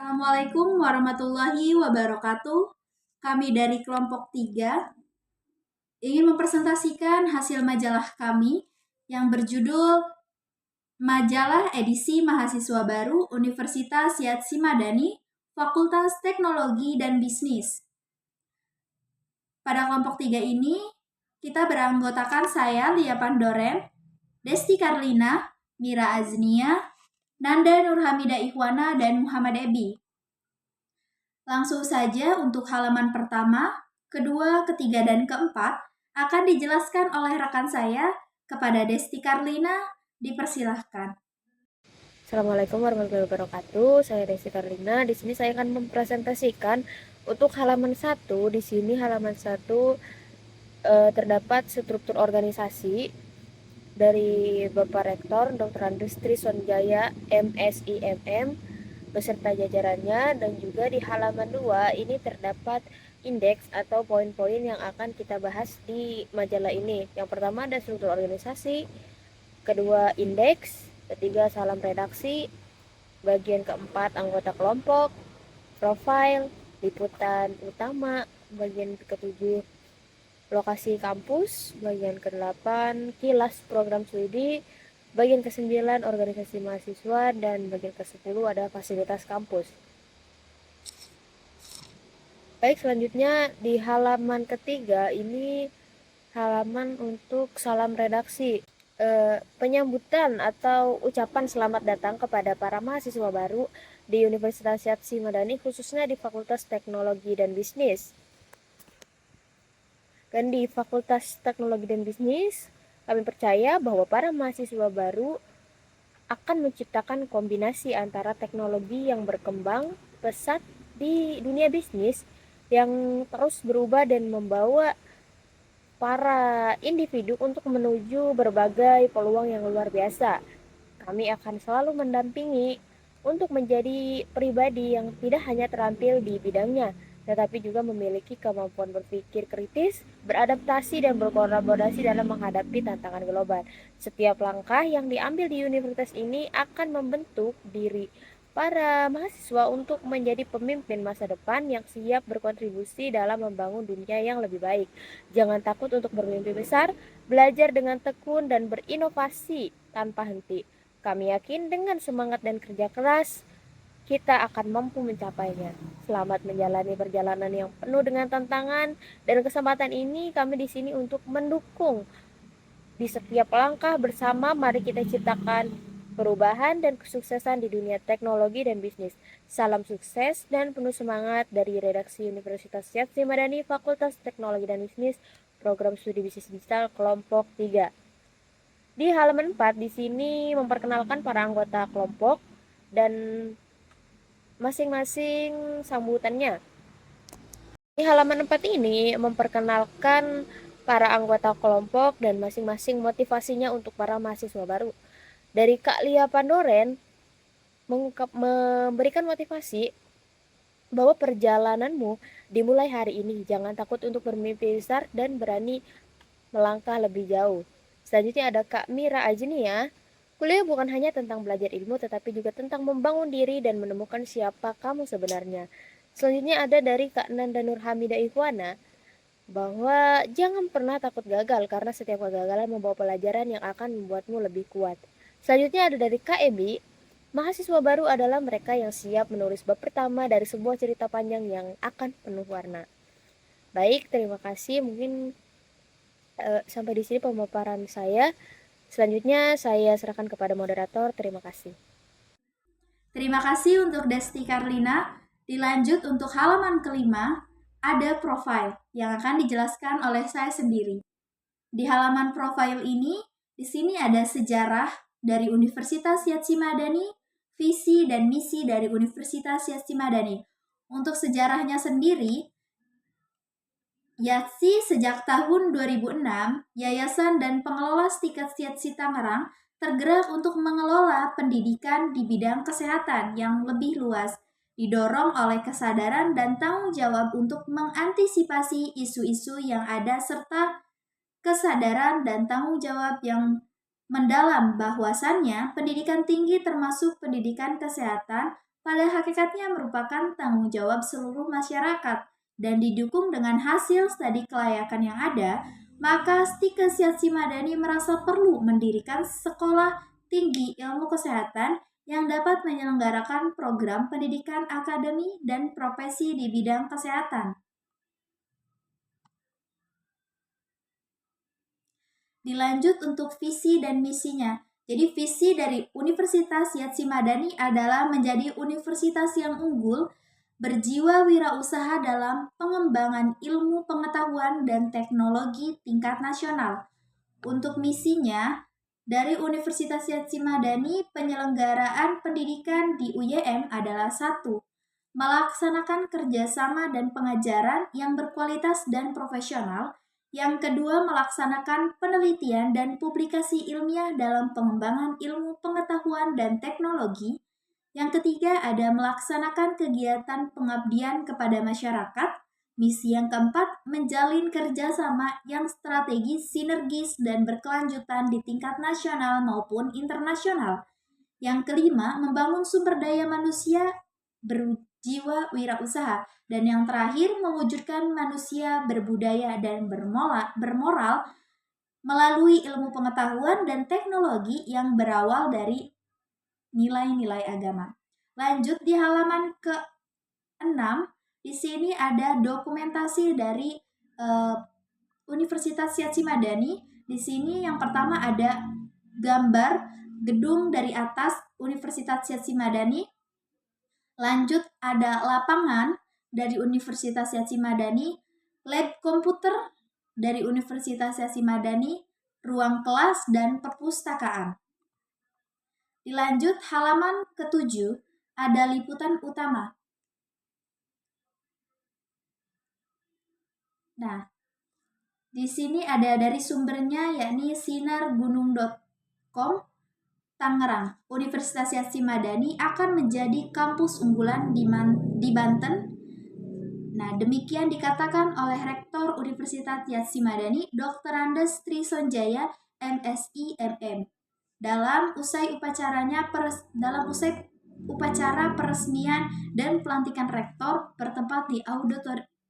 Assalamualaikum warahmatullahi wabarakatuh. Kami dari kelompok 3 ingin mempresentasikan hasil majalah kami yang berjudul Majalah Edisi Mahasiswa Baru Universitas Yatsi Madani, Fakultas Teknologi dan Bisnis. Pada kelompok 3 ini, kita beranggotakan saya, Lia Pandoren, Desti Karlina, Mira Aznia, Nanda Nurhamida Ikhwana, dan Muhammad Ebi. Langsung saja untuk halaman pertama, kedua, ketiga, dan keempat akan dijelaskan oleh rekan saya kepada Desti Karlina. Dipersilahkan. Assalamualaikum warahmatullahi wabarakatuh. Saya Desi Karlina. Di sini saya akan mempresentasikan untuk halaman 1. Di sini halaman 1 terdapat struktur organisasi dari Bapak Rektor Dr. Andes Trisonjaya MSIMM beserta jajarannya, dan juga di halaman 2 ini terdapat indeks atau poin-poin yang akan kita bahas di majalah ini. Yang pertama ada struktur organisasi, kedua indeks, ketiga salam redaksi, bagian keempat anggota kelompok, profil, liputan utama, bagian ketujuh lokasi kampus, bagian ke-8 kilas program studi, bagian ke-9 organisasi mahasiswa, dan bagian ke-10 ada fasilitas kampus. Baik, selanjutnya di halaman ketiga ini halaman untuk salam redaksi. Penyambutan atau ucapan selamat datang kepada para mahasiswa baru di Universitas Yatsi Madani, khususnya di Fakultas Teknologi dan Bisnis. Dan di Fakultas Teknologi dan Bisnis, kami percaya bahwa para mahasiswa baru akan menciptakan kombinasi antara teknologi yang berkembang pesat di dunia bisnis yang terus berubah dan membawa para individu untuk menuju berbagai peluang yang luar biasa. Kami akan selalu mendampingi untuk menjadi pribadi yang tidak hanya terampil di bidangnya, tetapi juga memiliki kemampuan berpikir kritis, beradaptasi, dan berkolaborasi dalam menghadapi tantangan global. Setiap langkah yang diambil di universitas ini akan membentuk diri para mahasiswa untuk menjadi pemimpin masa depan yang siap berkontribusi dalam membangun dunia yang lebih baik. Jangan takut untuk bermimpi besar, belajar dengan tekun, dan berinovasi tanpa henti. Kami yakin dengan semangat dan kerja keras, kita akan mampu mencapainya. Selamat menjalani perjalanan yang penuh dengan tantangan, dan kesempatan ini kami di sini untuk mendukung di setiap langkah bersama. Mari kita ciptakan perubahan dan kesuksesan di dunia teknologi dan bisnis. Salam sukses dan penuh semangat dari Redaksi Universitas Yatsi Madani, Fakultas Teknologi dan Bisnis, Program Studi Bisnis Digital, Kelompok 3. Di halaman 4 di sini memperkenalkan para anggota kelompok dan masing-masing sambutannya. Di halaman 4 ini memperkenalkan para anggota kelompok dan masing-masing motivasinya untuk para mahasiswa baru. Dari Kak Lia Pandoren memberikan motivasi bahwa perjalananmu dimulai hari ini. Jangan takut untuk bermimpi besar dan berani melangkah lebih jauh. Selanjutnya ada Kak Mira Aznia. Kuliah bukan hanya tentang belajar ilmu, tetapi juga tentang membangun diri dan menemukan siapa kamu sebenarnya. Selanjutnya ada dari Kak Nanda Nurhamida Ikhwana, bahwa jangan pernah takut gagal, karena setiap kegagalan membawa pelajaran yang akan membuatmu lebih kuat. Selanjutnya ada dari Kak Ebi, mahasiswa baru adalah mereka yang siap menulis bab pertama dari sebuah cerita panjang yang akan penuh warna. Baik, terima kasih. Mungkin sampai di sini pemaparan saya. Selanjutnya saya serahkan kepada moderator. Terima kasih. Terima kasih untuk Desti Karlina. Dilanjut untuk halaman kelima, ada profil yang akan dijelaskan oleh saya sendiri. Di halaman profil ini, di sini ada sejarah dari Universitas Yatsi Madani, visi dan misi dari Universitas Yatsi Madani. Untuk sejarahnya sendiri, Yatsi sejak tahun 2006, Yayasan dan Pengelola Stiket Yatsi Tangerang tergerak untuk mengelola pendidikan di bidang kesehatan yang lebih luas, didorong oleh kesadaran dan tanggung jawab untuk mengantisipasi isu-isu yang ada serta kesadaran dan tanggung jawab yang mendalam bahwasannya pendidikan tinggi termasuk pendidikan kesehatan pada hakikatnya merupakan tanggung jawab seluruh masyarakat dan didukung dengan hasil studi kelayakan yang ada, maka Stika Syatsi Madani merasa perlu mendirikan sekolah tinggi ilmu kesehatan yang dapat menyelenggarakan program pendidikan akademi dan profesi di bidang kesehatan. Dilanjut untuk visi dan misinya. Jadi visi dari Universitas Syatsi Madani adalah menjadi universitas yang unggul, berjiwa wirausaha dalam pengembangan ilmu pengetahuan dan teknologi tingkat nasional. Untuk misinya, dari Universitas Syatsi Madani, penyelenggaraan pendidikan di UYM adalah 1. Melaksanakan kerjasama dan pengajaran yang berkualitas dan profesional. Yang kedua, melaksanakan penelitian dan publikasi ilmiah dalam pengembangan ilmu pengetahuan dan teknologi. Yang ketiga, ada melaksanakan kegiatan pengabdian kepada masyarakat. Misi yang keempat, menjalin kerjasama yang strategis, sinergis, dan berkelanjutan di tingkat nasional maupun internasional. Yang kelima, membangun sumber daya manusia berjiwa wirausaha. Dan yang terakhir, mewujudkan manusia berbudaya dan bermoral melalui ilmu pengetahuan dan teknologi yang berawal dari nilai-nilai agama. Lanjut di halaman ke-6, di sini ada dokumentasi dari Universitas Syatsi Madani. Di sini yang pertama ada gambar gedung dari atas Universitas Syatsi Madani. Lanjut ada lapangan dari Universitas Syatsi Madani, lab komputer dari Universitas Syatsi Madani, ruang kelas dan perpustakaan. Dilanjut halaman ke-7 ada liputan utama. Nah, di sini ada dari sumbernya yakni sinargunung.com. Tangerang, Universitas Syatsi Madani akan menjadi kampus unggulan di Banten. Nah, demikian dikatakan oleh Rektor Universitas Syatsi Madani, Dr. Andes Trisonjaya, MSI MM. Dalam usai upacara peresmian dan pelantikan rektor bertempat di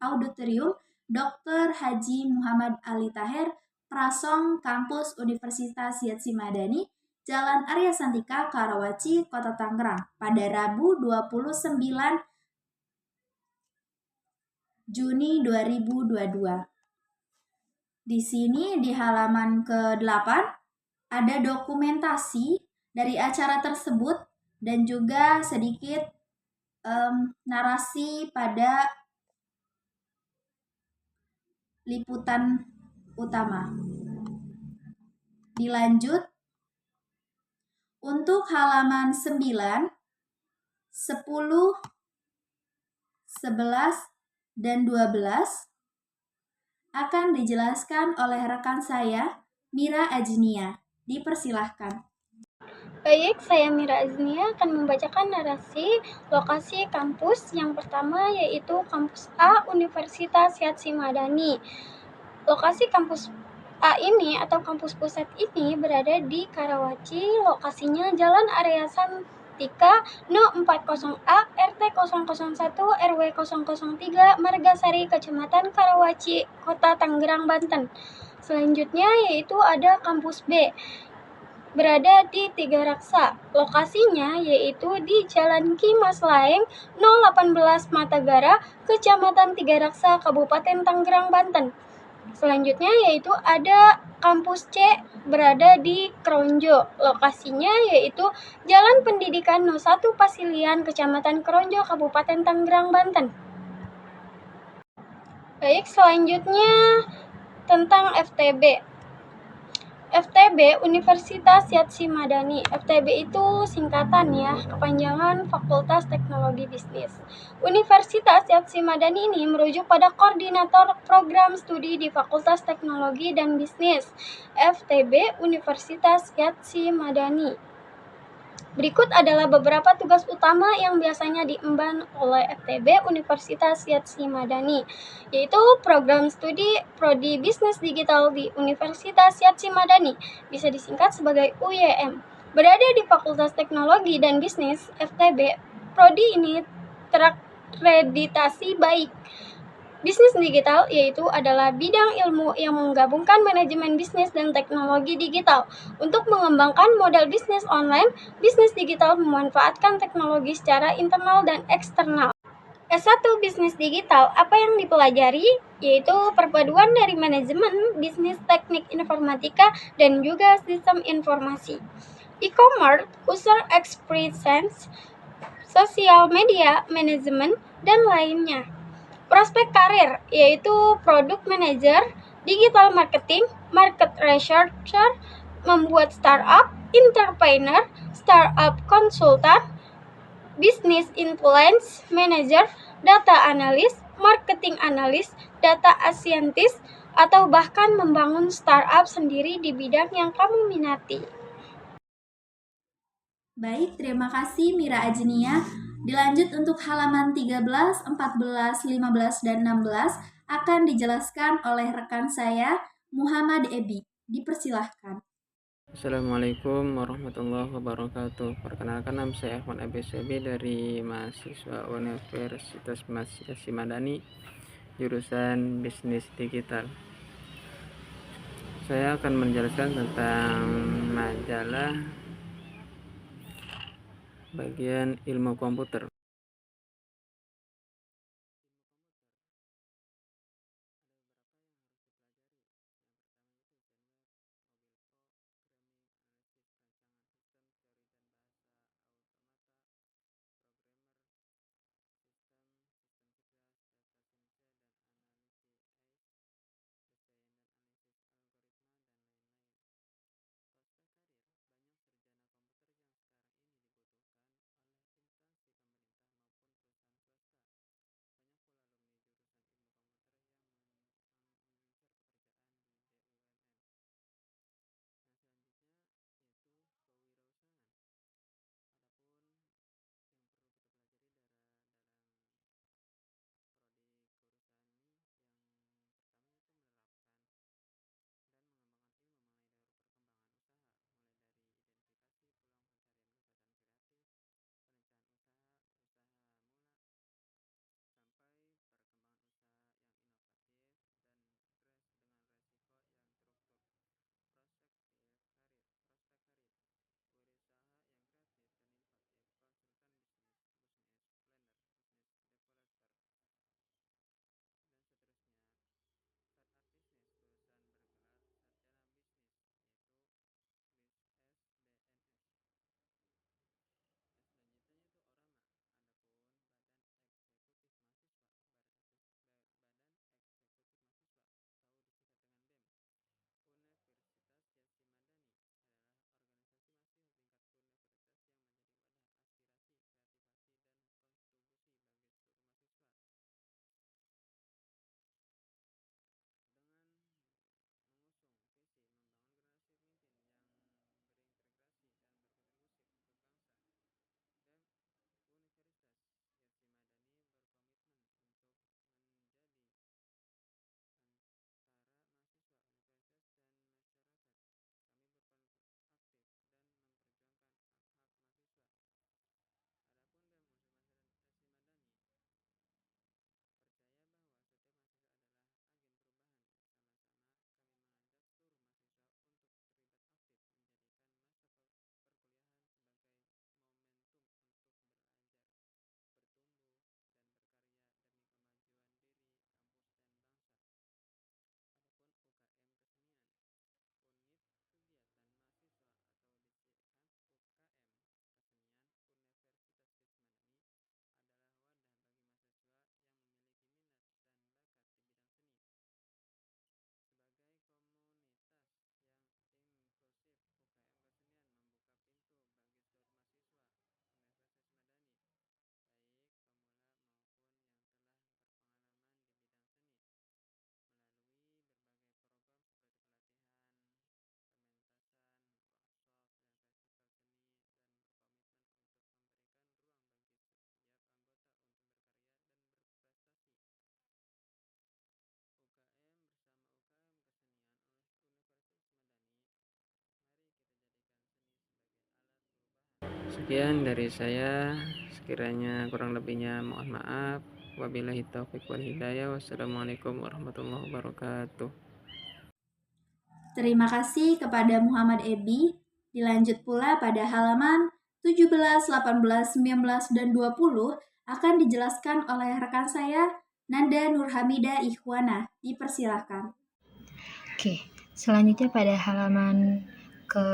auditorium Dr. Haji Muhammad Ali Taher, Prasong Kampus Universitas Syatsi Madani, Jalan Arya Santika, Karawaci, Kota Tangerang, pada Rabu 29 Juni 2022. Di sini di halaman ke-8 ada dokumentasi dari acara tersebut dan juga sedikit narasi pada liputan utama. Dilanjut untuk halaman 9, 10, 11, dan 12 akan dijelaskan oleh rekan saya, Mira Ajnia. Dipersilahkan. Baik, saya Mira Aznia akan membacakan narasi lokasi kampus yang pertama yaitu Kampus A Universitas Syatsi Madani. Lokasi kampus A ini atau kampus pusat ini berada di Karawaci, lokasinya Jalan Arya Santika No 40A RT 001 RW 003 Margasari Kecamatan Karawaci, Kota Tangerang, Banten. Selanjutnya yaitu ada kampus B berada di Tiga Raksa. Lokasinya yaitu di Jalan Ki Mas Laeng 018 Matagara, Kecamatan Tiga Raksa, Kabupaten Tangerang, Banten. Selanjutnya yaitu ada kampus C berada di Kronjo. Lokasinya yaitu Jalan Pendidikan No 1 Pasilian, Kecamatan Kronjo, Kabupaten Tangerang, Banten. Baik, selanjutnya tentang FTB. FTB Universitas Syatsi Madani. FTB itu singkatan ya, kepanjangan Fakultas Teknologi Bisnis. Universitas Syatsi Madani ini merujuk pada koordinator program studi di Fakultas Teknologi dan Bisnis, FTB Universitas Syatsi Madani. Berikut adalah beberapa tugas utama yang biasanya diemban oleh FTB Universitas Syatsi Madani, yaitu program studi Prodi Bisnis Digital di Universitas Syatsi Madani, bisa disingkat sebagai UYM. Berada di Fakultas Teknologi dan Bisnis, FTB Prodi ini terakreditasi baik. Bisnis digital yaitu adalah bidang ilmu yang menggabungkan manajemen bisnis dan teknologi digital. Untuk mengembangkan model bisnis online, bisnis digital memanfaatkan teknologi secara internal dan eksternal. S1 Bisnis Digital, apa yang dipelajari? Yaitu perpaduan dari manajemen, bisnis, teknik informatika, dan juga sistem informasi. E-commerce, user experience, sosial media, manajemen, dan lainnya. Prospek karir, yaitu product manager, digital marketing, market researcher, membuat startup, entrepreneur, startup consultant, business influence manager, data analis, marketing analis, data scientist, atau bahkan membangun startup sendiri di bidang yang kamu minati. Baik, terima kasih Mira Ajnia. Dilanjut untuk halaman 13, 14, 15, dan 16 akan dijelaskan oleh rekan saya, Muhammad Ebi. Dipersilahkan. Assalamualaikum warahmatullahi wabarakatuh. Perkenalkan, nama saya Ahmad Ebi dari mahasiswa Universitas Hasyim Madani, jurusan Bisnis Digital. Saya akan menjelaskan tentang majalah bagian ilmu komputer. Sekian dari saya, sekiranya kurang lebihnya mohon maaf. Wabillahi taufiq wal hidayah. Wassalamualaikum warahmatullahi wabarakatuh. Terima kasih kepada Muhammad Ebi. Dilanjut pula pada halaman 17, 18, 19, dan 20 akan dijelaskan oleh rekan saya, Nanda Nurhamida Ikhwana. Dipersilahkan. Oke, selanjutnya pada halaman ke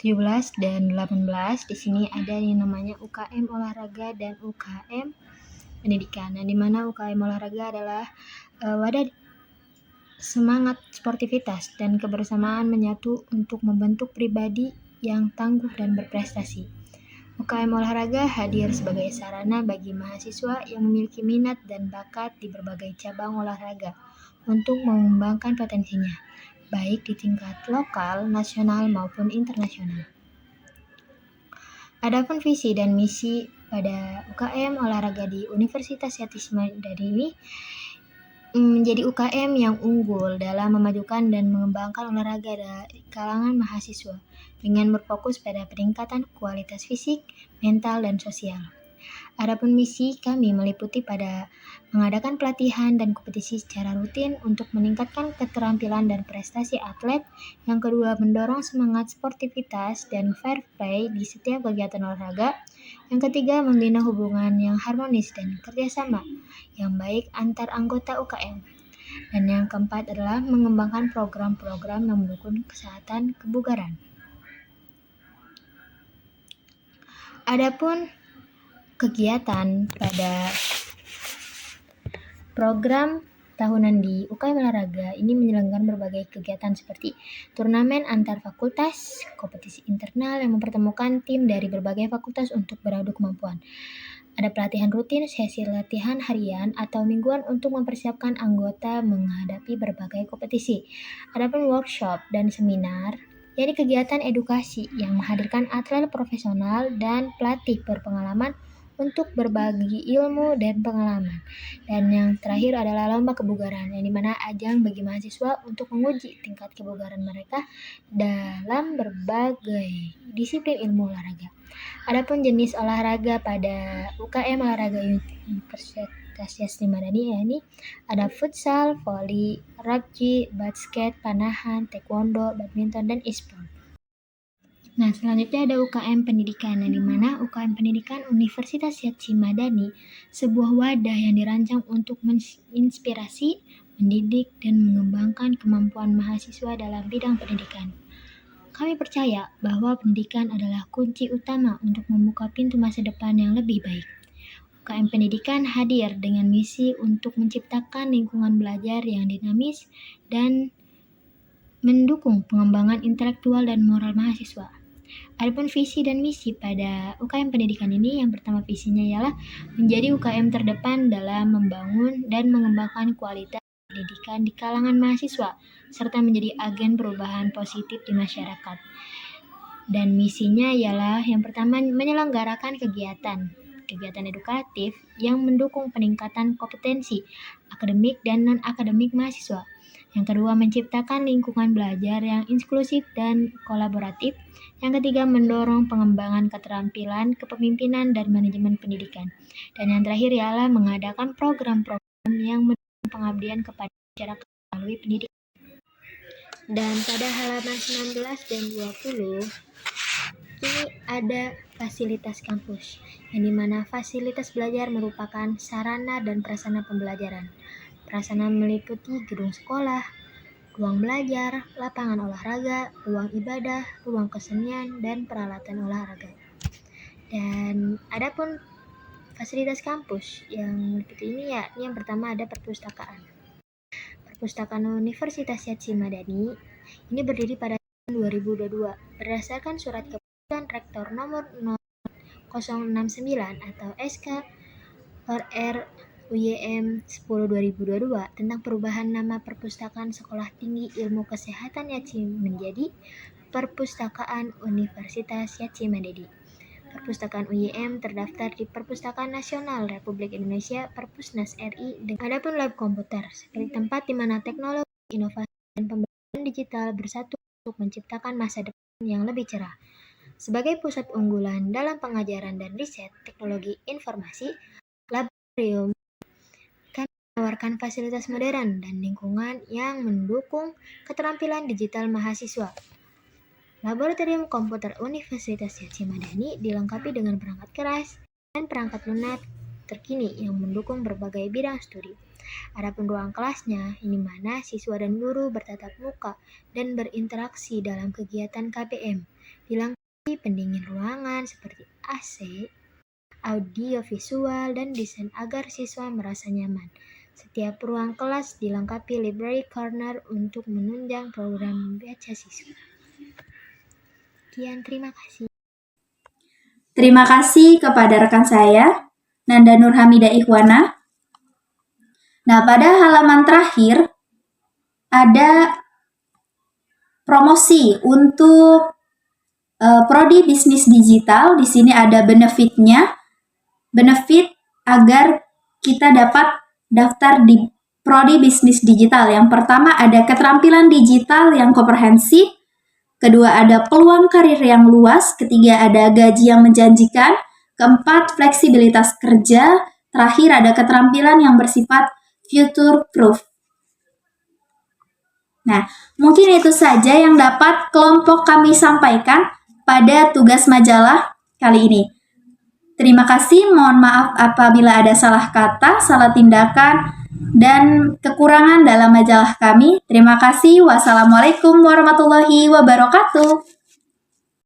17 dan 18 di sini ada yang namanya UKM olahraga dan UKM pendidikan. Nah, di mana UKM olahraga adalah wadah semangat sportivitas dan kebersamaan menyatu untuk membentuk pribadi yang tangguh dan berprestasi. UKM olahraga hadir sebagai sarana bagi mahasiswa yang memiliki minat dan bakat di berbagai cabang olahraga untuk mengembangkan potensinya, baik di tingkat lokal, nasional, maupun internasional. Adapun visi dan misi pada UKM olahraga di Universitas Yati Madani ini menjadi UKM yang unggul dalam memajukan dan mengembangkan olahraga dari kalangan mahasiswa dengan berfokus pada peningkatan kualitas fisik, mental, dan sosial. Adapun misi kami meliputi pada mengadakan pelatihan dan kompetisi secara rutin untuk meningkatkan keterampilan dan prestasi atlet. Yang kedua, mendorong semangat sportivitas dan fair play di setiap kegiatan olahraga. Yang ketiga, membina hubungan yang harmonis dan kerjasama yang baik antar anggota UKM. Dan yang keempat adalah mengembangkan program-program yang mendukung kesehatan kebugaran. Adapun kegiatan pada program tahunan di UKM olahraga ini menyelenggarakan berbagai kegiatan seperti turnamen antar fakultas, kompetisi internal yang mempertemukan tim dari berbagai fakultas untuk beradu kemampuan. Ada pelatihan rutin, sesi latihan harian atau mingguan untuk mempersiapkan anggota menghadapi berbagai kompetisi. Adapun workshop dan seminar, yaitu kegiatan edukasi yang menghadirkan atlet profesional dan pelatih berpengalaman untuk berbagi ilmu dan pengalaman. Dan yang terakhir adalah lomba kebugaran, yang dimana ajang bagi mahasiswa untuk menguji tingkat kebugaran mereka dalam berbagai disiplin ilmu olahraga. Adapun jenis olahraga pada UKM olahraga Universitas Yati Madani ini ada futsal, voli, rugby, basket, panahan, taekwondo, badminton, dan e-sport. Nah, selanjutnya ada UKM pendidikan, yang dimana UKM pendidikan Universitas Yati Madani sebuah wadah yang dirancang untuk menginspirasi, mendidik, dan mengembangkan kemampuan mahasiswa dalam bidang pendidikan. Kami percaya bahwa pendidikan adalah kunci utama untuk membuka pintu masa depan yang lebih baik. UKM pendidikan hadir dengan misi untuk menciptakan lingkungan belajar yang dinamis dan mendukung pengembangan intelektual dan moral mahasiswa. Adapun visi dan misi pada UKM pendidikan ini, yang pertama visinya ialah menjadi UKM terdepan dalam membangun dan mengembangkan kualitas pendidikan di kalangan mahasiswa, serta menjadi agen perubahan positif di masyarakat. Dan misinya ialah yang pertama menyelenggarakan kegiatan edukatif yang mendukung peningkatan kompetensi akademik dan non-akademik mahasiswa. Yang kedua, menciptakan lingkungan belajar yang inklusif dan kolaboratif. Yang ketiga, mendorong pengembangan keterampilan kepemimpinan dan manajemen pendidikan. Dan yang terakhir ialah mengadakan program-program yang mendukung pengabdian kepada masyarakat melalui pendidikan. Dan pada halaman 19 dan 20 ini ada fasilitas kampus, yang dimana fasilitas belajar merupakan sarana dan prasarana pembelajaran. Prasarana meliputi gedung sekolah, ruang belajar, lapangan olahraga, ruang ibadah, ruang kesenian, dan peralatan olahraga. Dan adapun fasilitas kampus yang meliputi ini yang pertama ada perpustakaan. Perpustakaan Universitas Yati Madani ini berdiri pada tahun 2022 berdasarkan surat keputusan Rektor nomor 069 atau SK RR UYM 10/2022 tentang perubahan nama Perpustakaan Sekolah Tinggi Ilmu Kesehatan Yati menjadi Perpustakaan Universitas Yati Madani. Perpustakaan UYM terdaftar di Perpustakaan Nasional Republik Indonesia Perpusnas RI. Adapun lab komputer seperti tempat di mana teknologi, inovasi, dan pembelajaran digital bersatu untuk menciptakan masa depan yang lebih cerah. Sebagai pusat unggulan dalam pengajaran dan riset teknologi informasi, laboratorium kami menawarkan fasilitas modern dan lingkungan yang mendukung keterampilan digital mahasiswa. Laboratorium Komputer Universitas Syedzi Madani dilengkapi dengan perangkat keras dan perangkat lunak terkini yang mendukung berbagai bidang studi. Adapun ruang kelasnya, di mana siswa dan guru bertatap muka dan berinteraksi dalam kegiatan KPM, dilengkapi pendingin ruangan seperti AC, audio visual, dan desain agar siswa merasa nyaman. Setiap ruang kelas dilengkapi library corner untuk menunjang program membaca siswa. Sekian, terima kasih. Terima kasih kepada rekan saya, Nanda Nurhamidah Ikhwana. Nah, pada halaman terakhir ada promosi untuk prodi bisnis digital. Di sini ada benefitnya. Benefit agar kita dapat daftar di prodi bisnis digital. Yang pertama ada keterampilan digital yang komprehensif. Kedua ada peluang karir yang luas. Ketiga ada gaji yang menjanjikan. Keempat fleksibilitas kerja. Terakhir ada keterampilan yang bersifat future proof. Nah, mungkin itu saja yang dapat kelompok kami sampaikan pada tugas majalah kali ini. Terima kasih, mohon maaf apabila ada salah kata, salah tindakan, dan kekurangan dalam majalah kami. Terima kasih, wassalamualaikum warahmatullahi wabarakatuh.